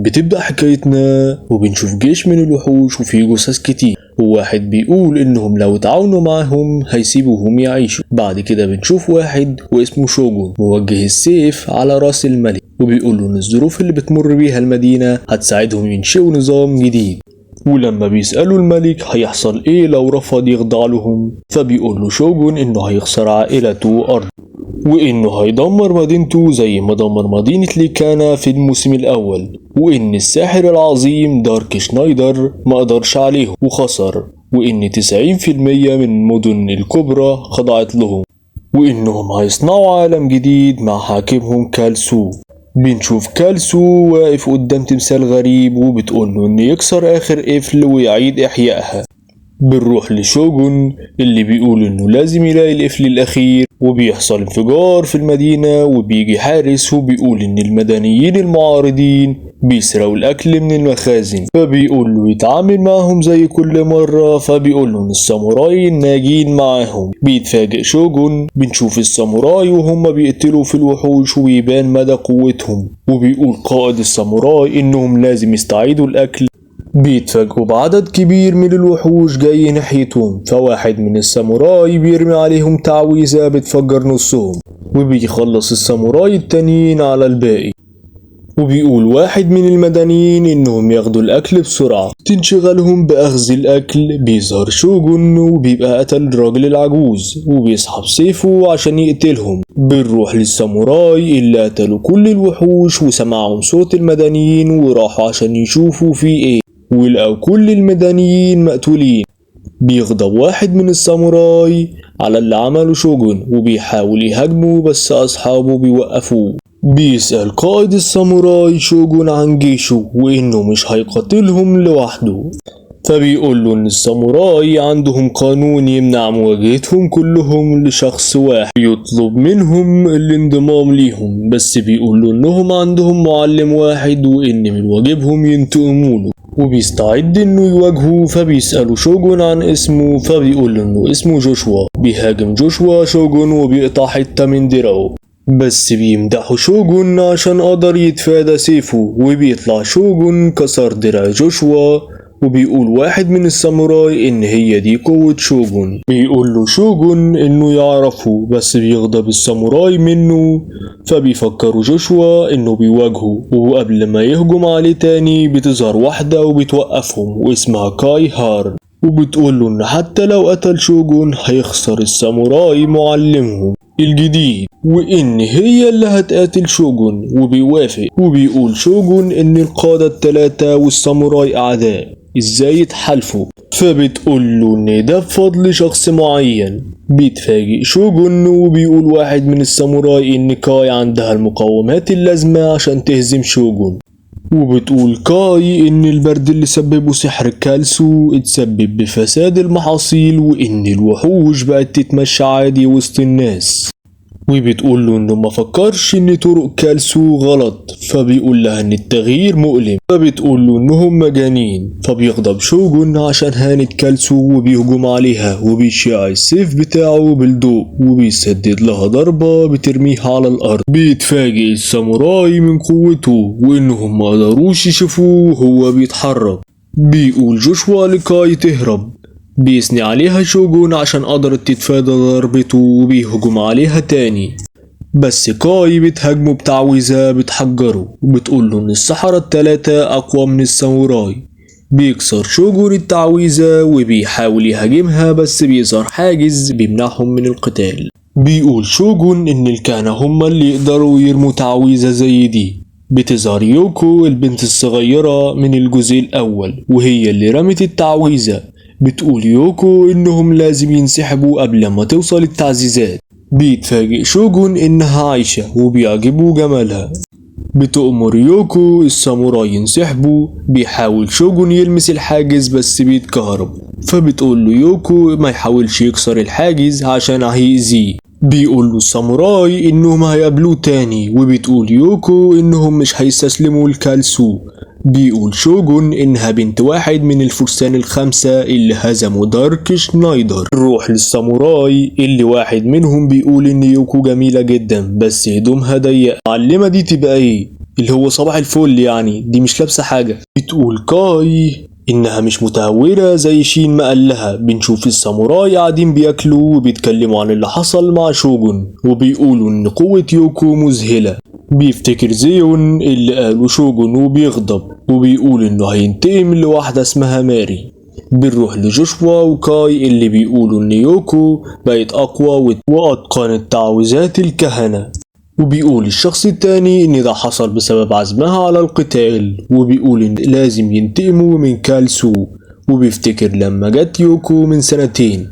بتبدأ حكايتنا وبنشوف جيش من الوحوش وفيه جثث كتير، وواحد بيقول انهم لو تعاونوا معاهم هيسيبوهم يعيشوا. بعد كده بنشوف واحد واسمه شوجون موجه السيف على راس الملك، وبيقول له ان الظروف اللي بتمر بيها المدينة هتساعدهم ينشئوا نظام جديد. ولما بيسألوا الملك هيحصل ايه لو رفض يخضع لهم، فبيقول له شوجون انه هيخسر عائلته وارضه، وانه هيدمر مدينته زي ما دمر مدينة ليكانا في الموسم الاول، وان الساحر العظيم دارك شنايدر ما قدرش عليهم وخسر، وان 90% من المدن الكبرى خضعت لهم، وانهم هيصنعوا عالم جديد مع حاكمهم كالسو. بنشوف كالسو واقف قدام تمثال غريب وبتقوله ان يكسر اخر قفل ويعيد احيائها. بنروح لشوجون اللي بيقول انه لازم يلاقي القفل الاخير، وبيحصل انفجار في المدينة وبيجي حارس وبيقول ان المدنيين المعارضين بيسرقوا الاكل من المخازن، فبيقول له يتعامل معهم زي كل مرة، فبيقول له ان الساموراي الناجين معاهم. بيتفاجئ شوجون بنشوف الساموراي وهم بيقتلوا في الوحوش وبيبان مدى قوتهم، وبيقول قائد الساموراي انهم لازم يستعيدوا الاكل. بيتفاجئوا بعدد كبير من الوحوش جاي ناحيتهم، فواحد من الساموراي بيرمي عليهم تعويذة بتفجر نصهم، وبيخلص الساموراي التانيين على الباقي. وبيقول واحد من المدنيين انهم ياخدوا الاكل بسرعة. تنشغلهم باخذ الاكل بيظهر شوجون وبيبقى قتل الراجل العجوز وبيسحب سيفه عشان يقتلهم. بنروح للساموراي اللي قتلوا كل الوحوش وسمعهم صوت المدنيين وراحوا عشان يشوفوا في ايه، ولقوا كل المدنيين مقتولين. بيغضب واحد من الساموراي على اللي عمله شوجون وبيحاول يهاجمه، بس اصحابه بيوقفوه. بيسأل قائد الساموراي شوجون عن جيشه وانه مش هيقاتلهم لوحده، فبيقول له ان الساموراي عندهم قانون يمنع مواجهتهم كلهم لشخص واحد، يطلب منهم الانضمام ليهم، بس بيقول له انهم عندهم معلم واحد وان من واجبهم ينتقموا له، وبيستعد انه يواجهه. فبيسألوا شوجون عن اسمه، فبيقول له انه اسمه جوشوا. بيهاجم جوشوا شوجون وبيقطع حتة من درعه، بس بيمدحوا شوجون عشان قدر يتفادى سيفه، وبيطلع شوجون كسر درع جوشوا، وبيقول واحد من الساموراي ان هي دي قوة شوجون. بيقول له شوجون انه يعرفه، بس بيغضب الساموراي منه، فبيفكروا جوشوا انه بيواجهه. وقبل ما يهجم عليه تاني بتظهر واحدة وبتوقفهم واسمها كاي هار، وبتقول له ان حتى لو قتل شوجون هيخسر الساموراي معلمهم الجديد، وان هي اللي هتقاتل شوجون. وبيوافق، وبيقول شوجون ان القادة التلاتة والساموراي اعداء، ازاي يتحالفوا؟ فبتقول له ان ده بفضل شخص معين. بيتفاجئ شوجون وبيقول واحد من الساموراي ان كاي عندها المقومات اللازمة عشان تهزم شوجون، وبتقول كاي ان البرد اللي سببه سحر كالسو اتسبب بفساد المحاصيل، وان الوحوش بقت تتمشى عادي وسط الناس. وبتقول له انه ما فكرش ان طرق كالسو غلط، فبيقول لها ان التغيير مؤلم، فبتقول له انهم مجانين. فبيغضب شوجون عشان هانت كالسو وبيهجم عليها وبيشع السيف بتاعه بالضوء وبيسدد لها ضربة بترميها على الارض. بيتفاجئ الساموراي من قوته وانهم ما قدروش يشوفوه وهو بيتحرك. بيقول جوشوا لكاي تهرب، بيثني عليها شوجون عشان قدرت تتفادى ضربته وبيهجم عليها تاني، بس كاي بتهاجمه بتعويذة بتحجره وبتقوله ان السحرة التلاتة اقوى من الساموراي. بيكسر شوجون التعويذة وبيحاول يهاجمها، بس بيظهر حاجز بيمنعهم من القتال. بيقول شوجون ان الكهنة هما اللي يقدروا يرموا تعويذة زي دي. بتظهر يوكو البنت الصغيرة من الجزء الاول وهي اللي رمت التعويذة. بتقول يوكو انهم لازم ينسحبوا قبل ما توصل التعزيزات. بيتفاجئ شوجون انها عايشة وبيعجبه جمالها. بتأمر يوكو الساموراي ينسحبوا. بيحاول شوجون يلمس الحاجز بس بيتكهرب، فبتقول له يوكو ما يحاولش يكسر الحاجز عشان هيأذيه. بيقول له الساموراي انهم هيقابلوه تاني، وبتقول يوكو انهم مش هيستسلموا لكالسو. بيقول شوجون انها بنت واحد من الفرسان الخمسة اللي هزموا دارك شنايدر. نروح للساموراي اللي واحد منهم بيقول ان يوكو جميلة جدا بس هدومها ضيقة. المعلمة دي تبقى ايه؟ اللي هو صباح الفل يعني، دي مش لابسة حاجة. بتقول كاي إنها مش متهورة زي شين ما قال لها. بنشوف الساموراي قاعدين بياكلوا وبيتكلموا عن اللي حصل مع شوجون، وبيقولوا إن قوة يوكو مذهلة. بيفتكر زيون اللي قاله شوجون وبيغضب، وبيقول إنه هينتقم لواحدة اسمها ماري. بنروح لجوشوا وكاي اللي بيقولوا إن يوكو بقت أقوى وأتقنت تعويذات الكهنة، وبيقول الشخص التاني ان ده حصل بسبب عزمها على القتال، وبيقول ان لازم ينتقموا من كالسو. وبيفتكر لما جت يوكو من سنتين،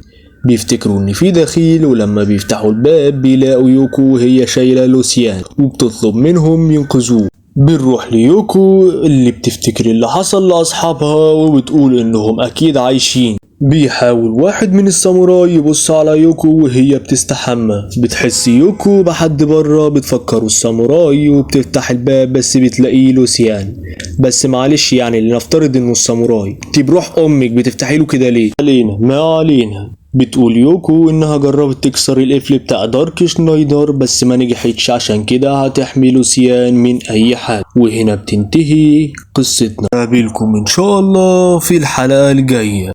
بيفتكروا ان في دخيل، ولما بيفتحوا الباب بيلاقوا يوكو وهي شايلة لوسيان وبتطلب منهم ينقذوه. بنروح ليوكو اللي بتفتكر اللي حصل لأصحابها وبتقول انهم اكيد عايشين. بيحاول واحد من الساموراي يبص على يوكو وهي بتستحمى. بتحس يوكو بحد بره بتفكره الساموراي، وبتفتح الباب بس بتلاقيه لوسيان. بس معلش يعني لنفترض انه الساموراي. بروح امك بتفتحي له كده ليه؟ علينا ما علينا. بتقول يوكو انها جربت تكسر القفل بتاع دارك شنايدر بس ما نجحتش، عشان كده هتحمي لوسيان من اي حاجة. وهنا بتنتهي قصتنا. قابلكم ان شاء الله في الحلقة الجاية.